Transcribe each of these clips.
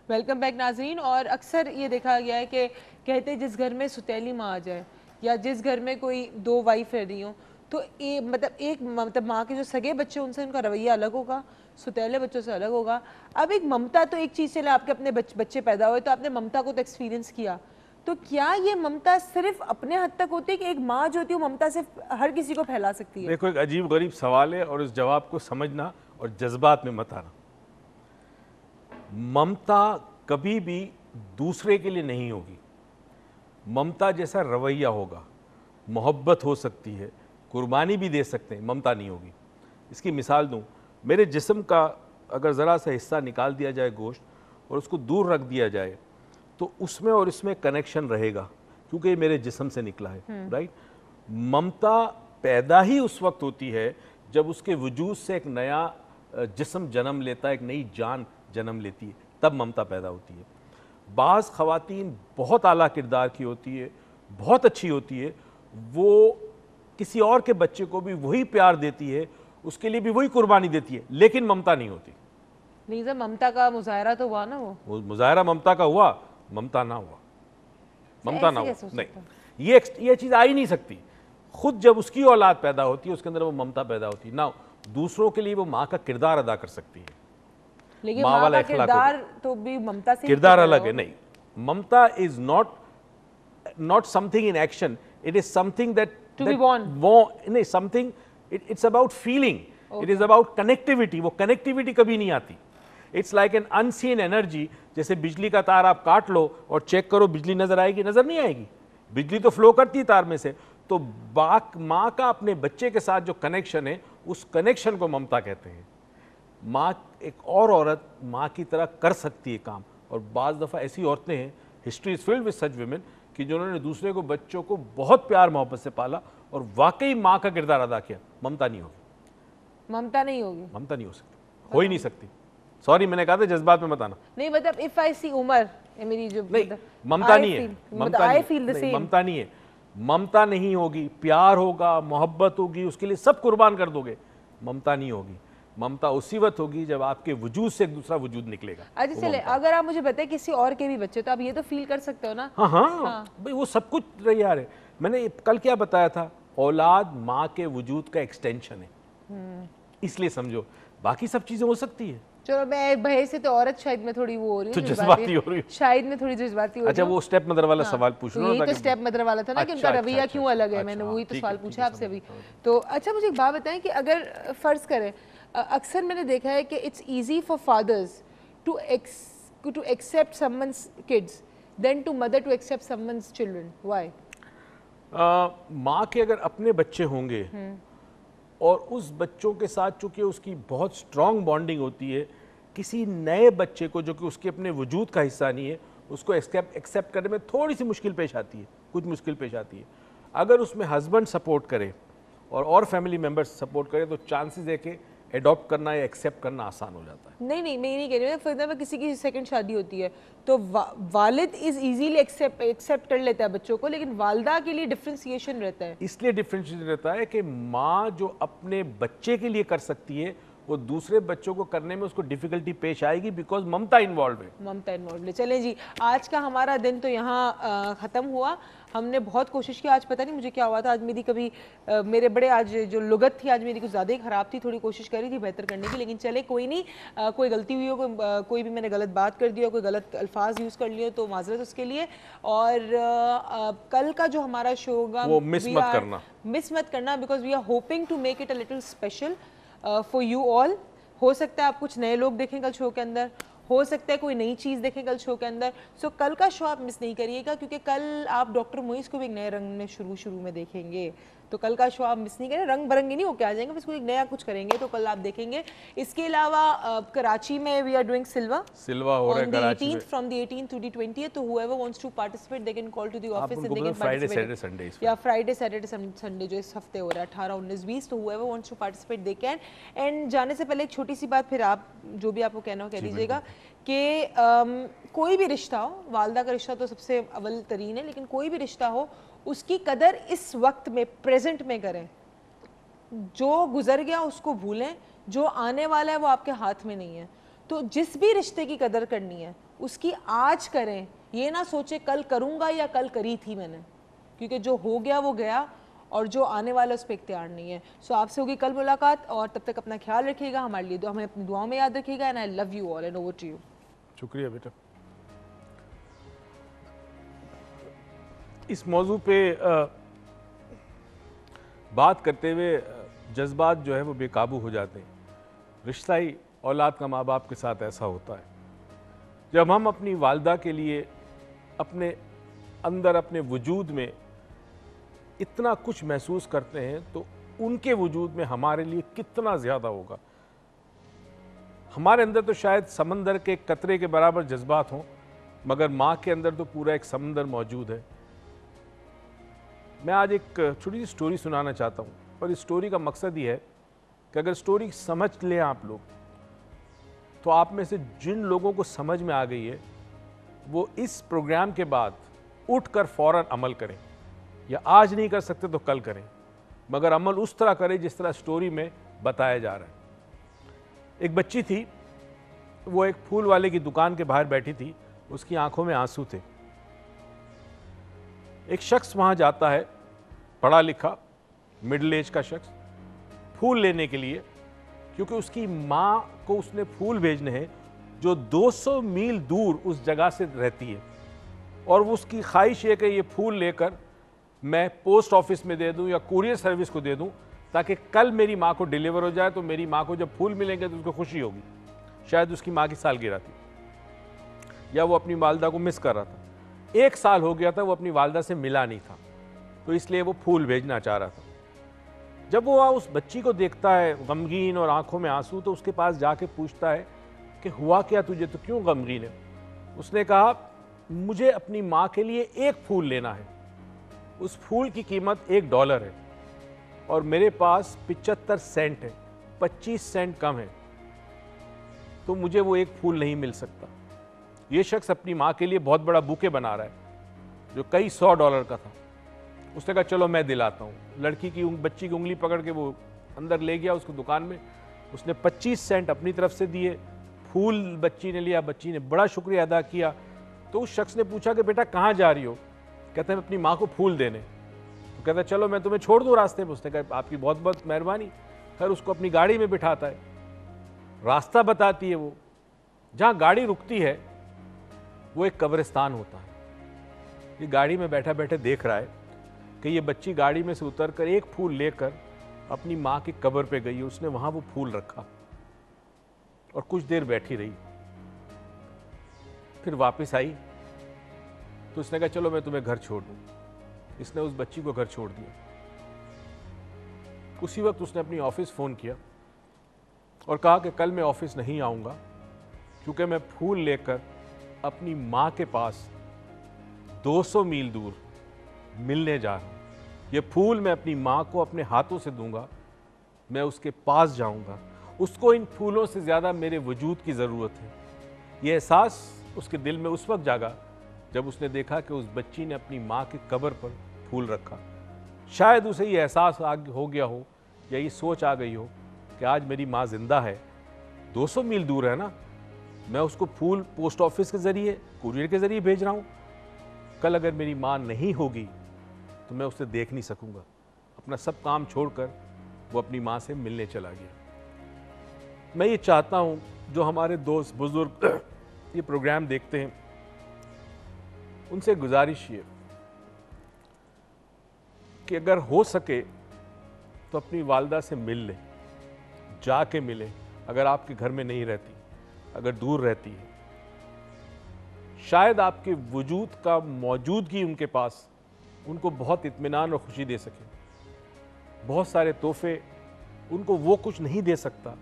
Welcome back नाजरीन। और अक्सर ये देखा गया है कि कहते हैं जिस घर में सुतैली माँ आ जाए या जिस घर में कोई दो वाइफ रह रही हो तो मतलब माँ के जो सगे बच्चे उनसे उनका रवैया अलग होगा, सुतैले बच्चों से अलग होगा। अब एक ममता तो एक चीज़ से आपके अपने बच्चे पैदा हुए तो आपने ममता को तो एक्सपीरियंस किया, तो क्या ये ममता सिर्फ अपने हद तक होती है कि एक माँ जो होती है वो ममता से हर किसी को फैला सकती है? देखो, एक अजीब गरीब सवाल है और इस जवाब को समझना और जज्बात में मत आना। ममता कभी भी दूसरे के लिए नहीं होगी। ममता जैसा रवैया होगा, मोहब्बत हो सकती है, कुर्बानी भी दे सकते हैं, ममता नहीं होगी। इसकी मिसाल दूं, मेरे जिस्म का अगर ज़रा सा हिस्सा निकाल दिया जाए गोश्त और उसको दूर रख दिया जाए तो उसमें और इसमें कनेक्शन रहेगा क्योंकि ये मेरे जिस्म से निकला है, राइट। ममता पैदा ही उस वक्त होती है जब उसके वजूद से एक नया जिस्म जन्म लेता है, एक नई जान जन्म लेती है, तब ममता पैदा होती है। बाज़ ख़वातीन बहुत आला किरदार की होती है, बहुत अच्छी होती है, वो किसी और के बच्चे को भी वही प्यार देती है, उसके लिए भी वही कुर्बानी देती है, लेकिन ममता नहीं होती। नहीं सर, ममता का मुजाहरा तो हुआ ना, वो मुजाहरा ममता का हुआ, ममता ना हुआ, ममता ना हुआ। नहीं, ये चीज़ आ ही नहीं सकती। खुद जब उसकी औलाद पैदा होती है उसके अंदर वो ममता पैदा होती है ना। दूसरों के लिए वो माँ का किरदार अदा कर सकती है, लेकिन माँ का किरदार तो भी ममता से किरदार अलग है। नहीं, ममता is not something in action, it is something that to be born. नहीं, something, it's about feeling, it is about connectivity. वो कनेक्टिविटी कभी नहीं आती। It's like an unseen energy. जैसे बिजली का तार आप काट लो और चेक करो, बिजली नजर आएगी? नजर नहीं आएगी। बिजली तो फ्लो करती है तार में से। तो माँ का अपने बच्चे के साथ जो कनेक्शन है, उस कनेक्शन को ममता कहते हैं। माँ, एक और औरत माँ की तरह कर सकती है काम, और बाज़ दफ़ा ऐसी औरतें हैं, history is filled with such women, कि जिन्होंने दूसरे को, बच्चों को बहुत प्यार मोहब्बत से पाला और वाकई माँ का किरदार अदा किया। ममता नहीं होगी, ममता नहीं होगी, ममता नहीं हो सकती, हो ही नहीं सकती। सॉरी, मैंने कहा था जज्बात में मत आना। नहीं मतलब इफ आई सी उमर, मेरी जो नहीं, ममता नहीं है, ममता नहीं है, ममता नहीं होगी। प्यार होगा, मोहब्बत होगी, उसके लिए सब कुर्बान कर दोगे, ममता नहीं होगी। ममता उसी वक्त होगी जब आपके वजूद से एक दूसरा वजूद निकलेगा। अच्छा चले, अगर आप मुझे बताएं किसी और के भी बच्चे, तो आप ये तो फील कर सकते हो ना? हाँ हाँ, भाई वो सब कुछ तैयार है। मैंने कल क्या बताया था, औलाद माँ के वजूद का एक्सटेंशन है, इसलिए समझो, बाकी सब चीजें हो सकती है। चलो, मैं भय से तो औरत शायद मैं थोड़ी वो हो रही हूँ, तो जज्बाती हो रही है शायद मैं थोड़ी जज्बाती हो रही हूँ। अच्छा, वो स्टेप मदर वाला सवाल पूछ रहा था। तो स्टेप मदर वाला था ना, कि उनका रवैया क्यों अलग है, मैंने वही तो सवाल पूछा आपसे अभी। तो अच्छा, मुझे एक बात बताएं कि अगर फर्ज करें, अक्सर मैंने देखा है कि it's easy for fathers to accept someone's kids than to mother to accept someone's children. Why? माँ के अगर अपने बच्चे होंगे और उस बच्चों के साथ चूंकि उसकी बहुत स्ट्रांग बॉन्डिंग होती है, किसी नए बच्चे को जो कि उसके अपने वजूद का हिस्सा नहीं है, उसको एक्सेप्ट करने में थोड़ी सी मुश्किल पेश आती है, कुछ मुश्किल पेश आती है। अगर उसमें हस्बैंड सपोर्ट करे और फैमिली मेम्बर्स सपोर्ट करे तो चांसेस है कि एडॉप्ट करना या एक्सेप्ट करना आसान हो जाता है। नहीं, मैं ये नहीं कह रही हूँ। फिर में किसी की सेकंड शादी होती है तो वालिद इज इजीली एक्सेप्ट कर लेता है बच्चों को, लेकिन वालदा के लिए डिफ्रेंसिएशन रहता है। इसलिए डिफ्रेंशिएशन रहता है कि माँ जो अपने बच्चे के लिए कर सकती है, वो दूसरे बच्चों को करने में उसको डिफिकल्टी पेश आएगी, बिकॉज ममता इन्वॉल्व है। ममता इन्वॉल्व है। चलें जी, आज का हमारा दिन तो यहाँ ख़त्म हुआ। हमने बहुत कोशिश की, आज पता नहीं मुझे क्या हुआ था, आज मेरी मेरे बड़े, आज जो लुगत थी आज मेरी कुछ ज़्यादा ही ख़राब थी। थोड़ी कोशिश करी थी बेहतर करने की, लेकिन चले कोई नहीं। कोई गलती हुई हो, कोई भी मैंने गलत बात कर दिया, कोई गलत अल्फाज यूज़ कर लिए तो माजरत उसके लिए। और कल का जो हमारा शो होगा वो मिस मत करना, because we are hoping to make it a little special for you all. हो सकता है आप कुछ नए लोग देखें कल शो के अंदर, हो सकता है कोई नई चीज़ देखें कल शो के अंदर। सो कल का शो आप मिस नहीं करिएगा, क्योंकि कल आप डॉक्टर मोइस को भी एक नए रंग में शुरू में देखेंगे। तो कल का शो आप मिस नहीं करें। रंग बिरंगे नहीं होके आ जाएंगे, बस कोई नया कुछ करेंगे तो कल आप देखेंगे। इसके अलावा कराची में वी आर डूइंग सिल्वा हो रहा है कराची में from the 18th to the 20th। तो whoever wants to participate they can call to the office and they can participate। या फ्राइडे सैटरडे संडे जो इस हफ्ते हो रहा है 18, 19, 20। तो whoever wants to participate they can। And जाने से पहले एक छोटी सी बात, फिर आप जो भी आपको कहना हो कह दीजिएगा, कि कोई भी रिश्ता हो, वालदा का रिश्ता तो सबसे अव्वल तरीन है, लेकिन कोई भी रिश्ता हो उसकी कदर इस वक्त में, प्रेजेंट में करें। जो गुजर गया उसको भूलें, जो आने वाला है वो आपके हाथ में नहीं है। तो जिस भी रिश्ते की कदर करनी है उसकी आज करें, ये ना सोचे कल करूँगा या कल करी थी मैंने, क्योंकि जो हो गया वो गया और जो आने वाला उस पर इख्तियार नहीं है। सो आपसे होगी कल मुलाकात, और तब तक अपना ख्याल रखिएगा, हमारे लिए हमें अपनी दुआओं में याद रखिएगा। And I love you all and over to you. शुक्रिया बेटा। इस मौजू पे बात करते हुए जज्बात जो है वो बेकाबू हो जाते हैं। रिश्ता ही औलाद का माँ बाप के साथ ऐसा होता है। जब हम अपनी वालदा के लिए अपने अंदर अपने वजूद में इतना कुछ महसूस करते हैं तो उनके वजूद में हमारे लिए कितना ज़्यादा होगा। हमारे अंदर तो शायद समंदर के कतरे के बराबर जज्बात हों, मगर माँ के अंदर तो पूरा एक समंदर मौजूद है। मैं आज एक छोटी सी स्टोरी सुनाना चाहता हूँ, और इस स्टोरी का मकसद ये है कि अगर स्टोरी समझ लें आप लोग, तो आप में से जिन लोगों को समझ में आ गई है वो इस प्रोग्राम के बाद उठकर फ़ौरन अमल करें, या आज नहीं कर सकते तो कल करें, मगर अमल उस तरह करें जिस तरह स्टोरी में बताया जा रहा है। एक बच्ची थी, वो एक फूल वाले की दुकान के बाहर बैठी थी, उसकी आंखों में आंसू थे। एक शख्स वहां जाता है, पढ़ा लिखा मिडिल एज का शख्स, फूल लेने के लिए, क्योंकि उसकी माँ को उसने फूल भेजने हैं जो 200 मील दूर उस जगह से रहती है, और वो उसकी ख्वाहिश है कि ये फूल लेकर मैं पोस्ट ऑफिस में दे दूं या कुरियर सर्विस को दे दूं, ताकि कल मेरी माँ को डिलीवर हो जाए, तो मेरी माँ को जब फूल मिलेंगे तो उसको खुशी होगी। शायद उसकी माँ की सालगिरह थी, या वो अपनी वालदा को मिस कर रहा था। 1 साल हो गया था, वो अपनी वालदा से मिला नहीं था, तो इसलिए वो फूल भेजना चाह रहा था। जब वो वहाँ उस बच्ची को देखता है गमगीन और आंखों में आंसू, तो उसके पास जाके पूछता है कि हुआ क्या तुझे, तो क्यों गमगीन है? उसने कहा मुझे अपनी माँ के लिए एक फूल लेना है, उस फूल की कीमत $1 है और मेरे पास 75 सेंट है, 25 सेंट कम है, तो मुझे वो एक फूल नहीं मिल सकता। ये शख्स अपनी माँ के लिए बहुत बड़ा बुके बना रहा है जो कई $100 का था। उसने कहा चलो मैं दिलाता हूँ। लड़की की बच्ची की उंगली पकड़ के वो अंदर ले गया उसको दुकान में। उसने 25 सेंट अपनी तरफ से दिए, फूल बच्ची ने लिया, बच्ची ने बड़ा शुक्रिया अदा किया। तो उस शख्स ने पूछा कि बेटा कहाँ जा रही हो? कहते हैं अपनी माँ को फूल देने। तो कहता है चलो मैं तुम्हें छोड़ दूँ रास्ते में। उसने कहा आपकी बहुत बहुत मेहरबानी। फिर उसको अपनी गाड़ी में बिठाता है, रास्ता बताती है। वो जहाँ गाड़ी रुकती है वो एक कब्रिस्तान होता है। ये गाड़ी में बैठा बैठे देख रहा है कि ये बच्ची गाड़ी में से उतरकर एक फूल लेकर अपनी माँ की कब्र पे गई। उसने वहाँ वो फूल रखा और कुछ देर बैठी रही, फिर वापस आई। तो उसने कहा चलो मैं तुम्हें घर छोड़ दूँ। इसने उस बच्ची को घर छोड़ दिया। उसी वक्त उसने अपनी ऑफिस फ़ोन किया और कहा कि कल मैं ऑफिस नहीं आऊँगा क्योंकि मैं फूल लेकर अपनी माँ के पास 200 मील दूर मिलने जा रहा हूँ। ये फूल मैं अपनी माँ को अपने हाथों से दूंगा, मैं उसके पास जाऊंगा, उसको इन फूलों से ज़्यादा मेरे वजूद की ज़रूरत है। ये एहसास उसके दिल में उस वक्त जागा जब उसने देखा कि उस बच्ची ने अपनी माँ की कब्र पर फूल रखा। शायद उसे ये एहसास हो गया हो या ये सोच आ गई हो कि आज मेरी माँ ज़िंदा है, 200 मील दूर है ना, मैं उसको फूल पोस्ट ऑफिस के ज़रिए, कुरियर के ज़रिए भेज रहा हूँ। कल अगर मेरी माँ नहीं होगी तो मैं उसे देख नहीं सकूँगा। अपना सब काम छोड़कर वो अपनी माँ से मिलने चला गया। मैं ये चाहता हूँ जो हमारे दोस्त बुजुर्ग ये प्रोग्राम देखते हैं, उनसे गुजारिश ये कि अगर हो सके तो अपनी वालदा से मिल लें, जाके मिलें। अगर आपके घर में नहीं रहती, अगर दूर रहती है, शायद आपके वजूद का मौजूदगी उनके पास उनको बहुत इत्मीनान और खुशी दे सके। बहुत सारे तोहफे उनको वो कुछ नहीं दे सकता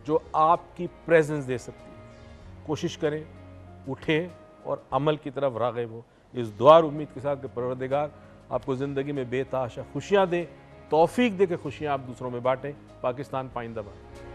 जो आपकी प्रेजेंस दे सकती है। कोशिश करें, उठें और अमल की तरफ राग़िब हो। इस दुआ और उम्मीद के साथ कि परवरदिगार आपको ज़िंदगी में बेतहाशा खुशियाँ दे, तौफीक दे कि खुशियाँ आप दूसरों में बांटें। पाकिस्तान पाइंदाबाद।